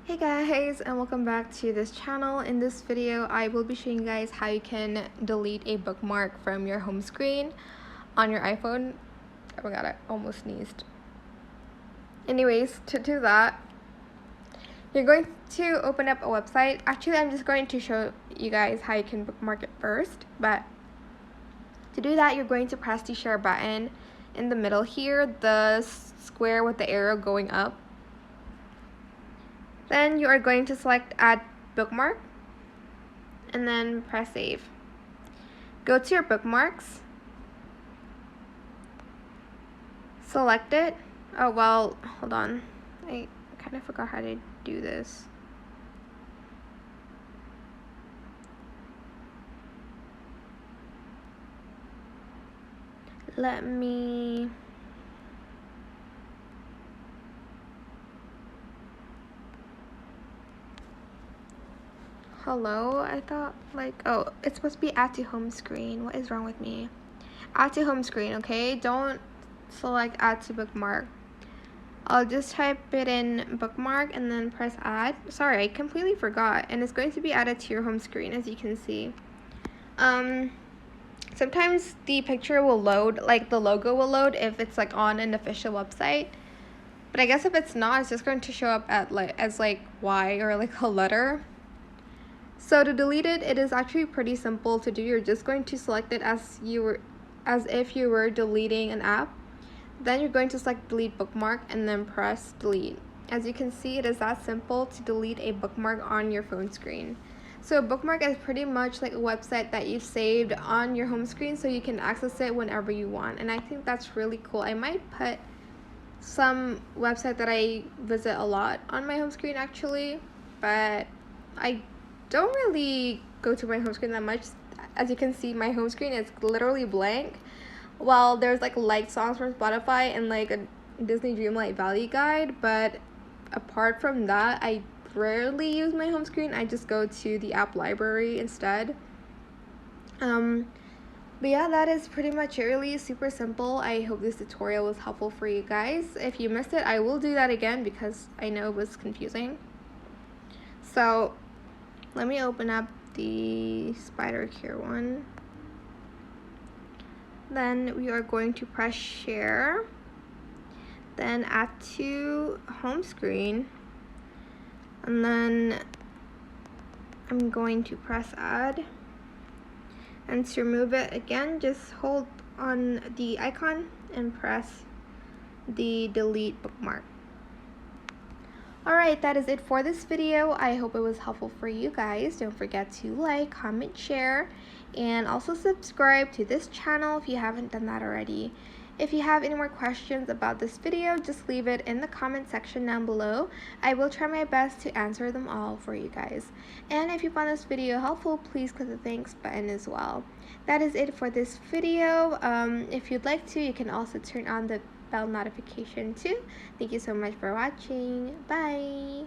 Hey guys, and welcome back to this channel. In this video I will be showing you guys how you can delete a bookmark from your home screen on your iPhone. Oh my god, I almost sneezed. Anyways, to do that, you're going to open up a website. Actually, I'm just going to show you guys how you can bookmark it first, but to do that you're going to press the share button in the middle here, the square with the arrow going up. Then you are going to select add bookmark and then press save. Go to your bookmarks, select it. Oh well, hold on, I kind of forgot how to do this. Let me hello, I thought oh, it's supposed to be add to home screen. What is wrong with me? Add to home screen, okay? Don't select add to bookmark. I'll just type it in bookmark and then press add. Sorry, I completely forgot, and it's going to be added to your home screen, as you can see. Sometimes the picture will load, like the logo will load if it's like on an official website, but I guess if it's not, it's just going to show up as Y or like a letter. So to delete it, it is actually pretty simple to do. You're just going to select it as if you were deleting an app. Then you're going to select delete bookmark and then press delete. As you can see, it is that simple to delete a bookmark on your phone screen. So a bookmark is pretty much like a website that you saved on your home screen so you can access it whenever you want. And I think that's really cool. I might put some website that I visit a lot on my home screen actually, but I don't really go to my home screen that much. As you can see, my home screen is literally blank. Well, there's like liked songs from Spotify and like a Disney Dreamlight Valley guide, but apart from that, I rarely use my home screen. I just go to the app library instead. But yeah, that is pretty much it. Really super simple. I hope this tutorial was helpful for you guys. If you missed it, I will do that again because I know it was confusing. So let me open up the spider here one. Then we are going to press share, then add to home screen, and then I'm going to press add. And to remove it again, just hold on the icon and press the delete bookmark. Alright, that is it for this video. I hope it was helpful for you guys. Don't forget to like, comment, share, and also subscribe to this channel if you haven't done that already. If you have any more questions about this video, just leave it in the comment section down below. I will try my best to answer them all for you guys. And if you found this video helpful, please click the thanks button as well. That is it for this video. If you'd like to, you can also turn on the bell notification too. Thank you so much for watching. Bye.